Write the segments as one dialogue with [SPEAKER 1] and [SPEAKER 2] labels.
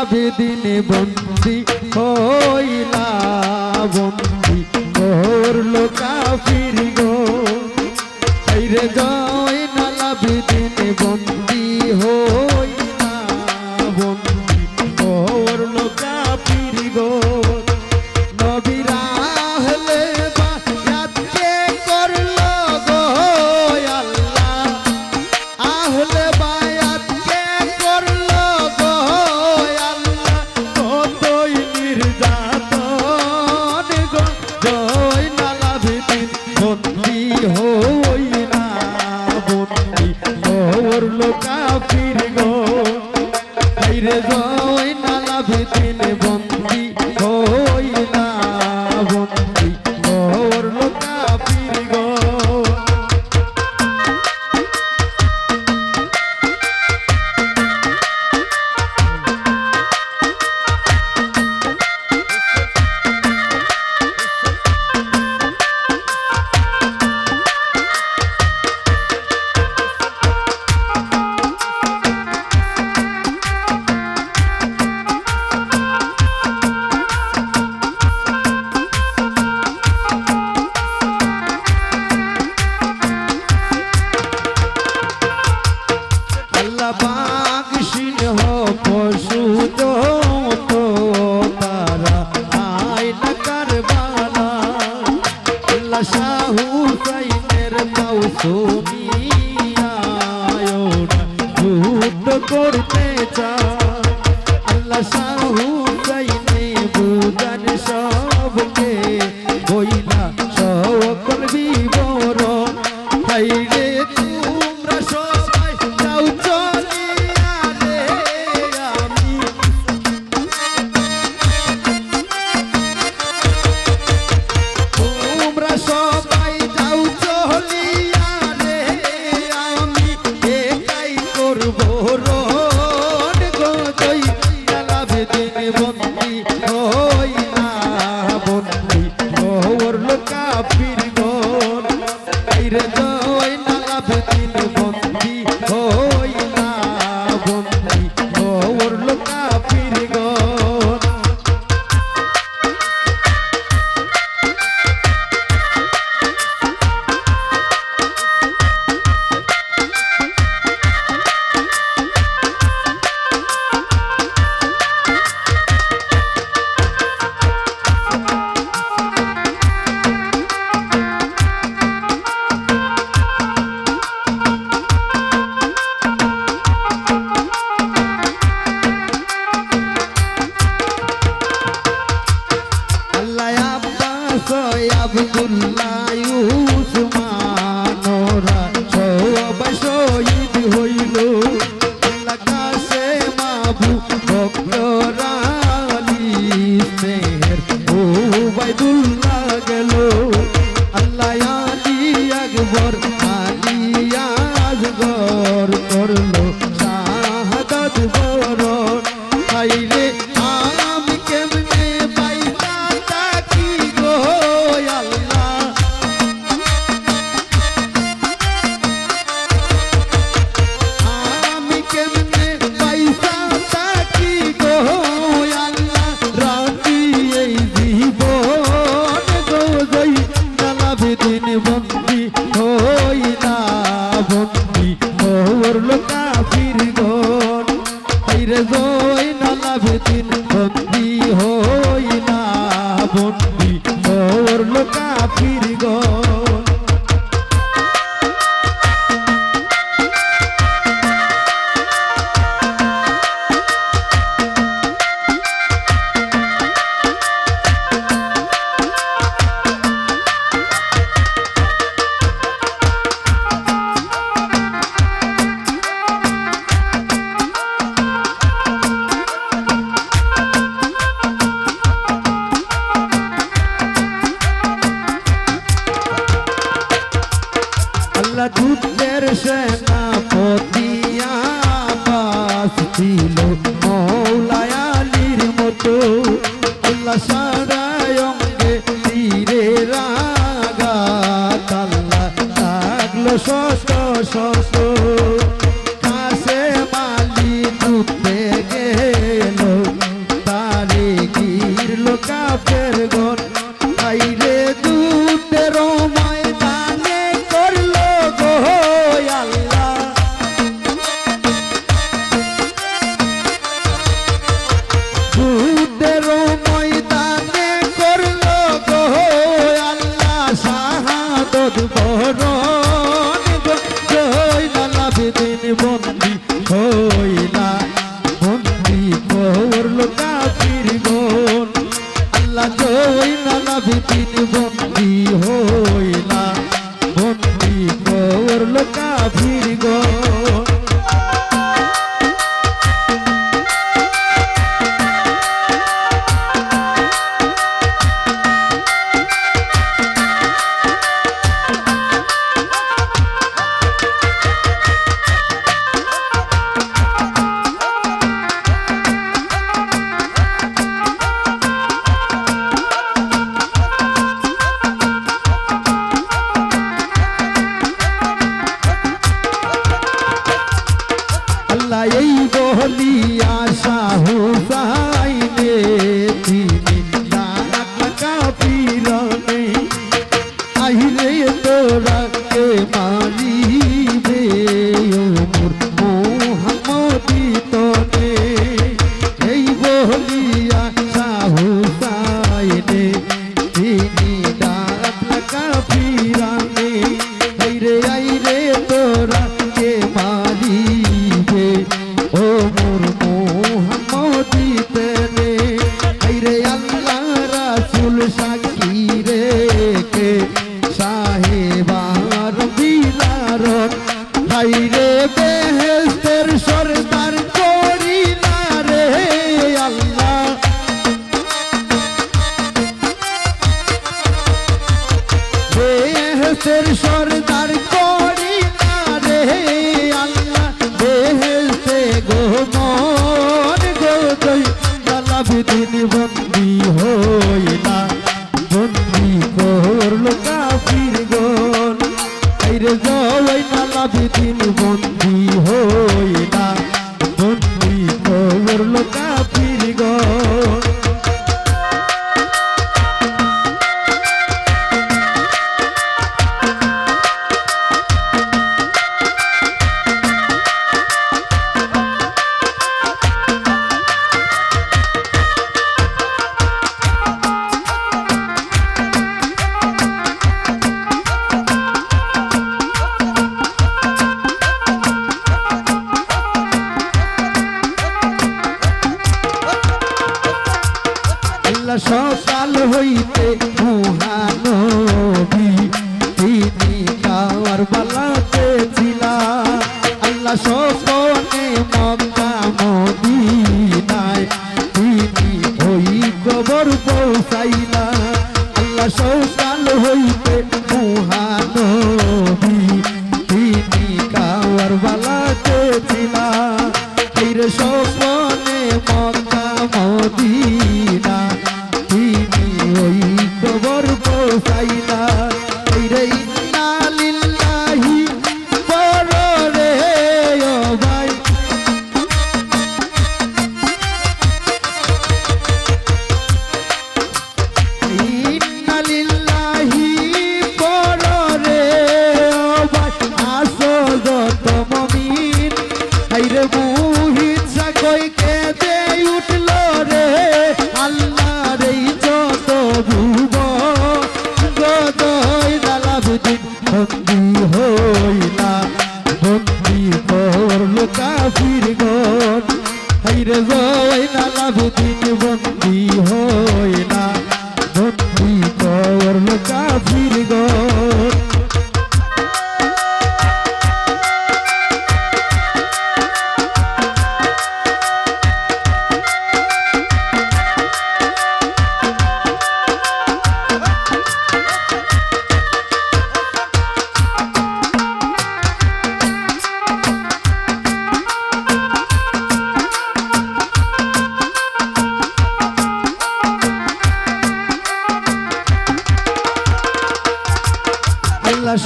[SPEAKER 1] বেদিনে বন্দি হইলা বন্দি করলো কাফির গো রে জয় নালা বেদিনে বন্দি হইলা বন্দি করলো কাফির গো নবীরা হলে বায়াতকে করলো গো আল্লাহ আহলে বায়াতকে করলো গো আল্লাহ কতই নির্যাতন গো জয় নালা বেদিন বন্দি হইলা বন্দি করলো কাফির গো রে জয় নালা বেদিন বন্দি হইলা বন্দি করলো কাফির গো পশু যত তারা আয়না কারবালা আল্লাহ শাহ হুসাইনের মাউসুমিয়া যুদ্ধ করতে চায় আল্লাহ শাহ হুসাইনে বুঝান সবকে বইলা সকল বিবরণ হাইরে তোমরা সবাই যাও চলিয়া রে আমি তোমরা সবাই যাও চলিয়া রে আমি একাই করব রণ গো জয় নালা বেদিন বন্দি হইলা বন্দি করলো কাফির গো রে জয় নালা বেদিন বন্দি হইলা বন্দি করলো কাফির গো আব্দুল্লাহ উসমানরা সবাই শহীদ হইল আল্লাহ কাছে মাবু বকর আলী মেহের উবাইদুল্লাহ গেল আল্লাহ আলী আকবর আলী আজগর করলো শাহাদাত বরণ হাইরে আমি কেমনে পাইতা তাকি গো আল্লাহ আমি কেমনে পাইতা তাকি গো আল্লাহ রাতি এই জীবন গো জয় নালা বেদিন বন্দি হইলা বন্দি করলো কাফির গণ হাইরে জয় নালা বেদিন বন্দি হইলা বন্দি করলো কাফির গণ যুদ্ধের সেনাপতি আব্বাস ছিল মওলায় আলীর মতো আল্লাহ সারায় অঙ্গে তীরের আঘাত আল্লাহ লাগলো শত শত কাছে মালি যুদ্ধে গেল বিপিন বন্দী হইলা বন্দী করল কাফির গো এই বলিয়া শাহু সাইনে তিনি ডাক কাফিরনে আহিরে তোরা কে মারিবে ওমর মুহাম্মদি তনে এই বলিয়া শাহু সাইনে তিনি ডাক কাফিরনে আইরে তোরা কে মারিবে ওমর মুহাম্মদি তেনে আইরে আল্লাহ রাসূল সাক্ষী রেখে সাহেবার বিলারত আইরে বেহেশতের সরদার করিলা রে আল্লাহ বেহেশতের সরদার করিলা রে আল্লাহ বেহেশতে গো মন গো দই লালাবিদিন বন্দী হইলা বন্দী করল কাফির গণ আইরে জয় লালাবিদিন বন্দী হইলা বন্দী করল কাফির গণ সকাল হইতে মহানবী তিনি কারবালাতে ছিলা আল্লাহ সপনে মক্কা মদিনায় তিনি ওই খবর পৌঁছাইলা আল্লাহ সকাল হইতে মহানবী তিনি কারবালাতে ছিলা এর সপনে মক্কা মদিনা ওই খবর পৌঁছাইলা রে ইন্না লিল্লাহি বড় রে ও ভাই ইন্না লিল্লাহি বড় রে ও ভাই আসো যত মুমিন আইরে মুহিত সাকই কে দে উঠল রে আল্লাহ রে যত ভুব গদই লালাবিদিন বন্দী হইলা বন্দী করল কাফির গণ হাইরে জয় লালাবিদিন বন্দী হইলা বন্দী করল কাফির গণ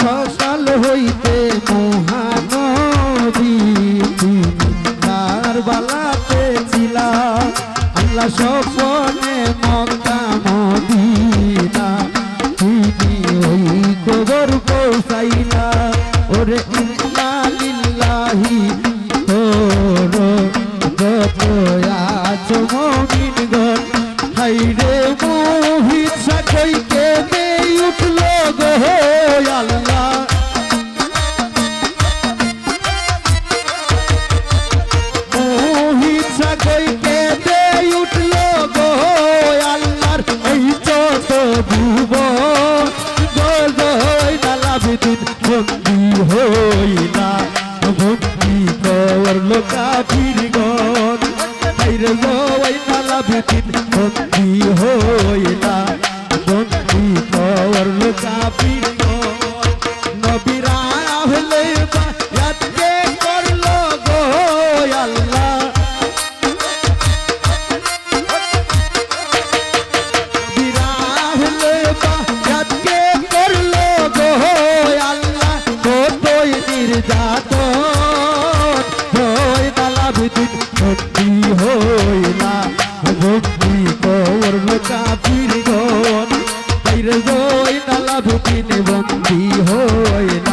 [SPEAKER 1] সকাল হইতে মহানবী কারবালাতে ছিলা আল্লাহ সপনে মক্কা মদিনা তিনি ওই খবর পৌঁছাইলা ওরে ইন্না লিল্লাহি তোর যত আছো মুমিন গণ হাইরে মোহিত সাকই কে দে উঠল গো আল্লাহ মোহিত সাকই কে দে উঠল গো আল্লাহর এই যত বাইরে জয় নালা বিদিন বন্দি হইলা বন্দি করল কাফির নবীরা হলে বায়াতকে করলো গো আল্লাহ নবীরা হলে বায়াতকে করলো গো আল্লাহ কতই নির্যাতন জয় নালা বিদিন বন্দি হইলা বন্দি করল কাফির গণ বাইরে জয় নালা বিদিন বন্দি হইলা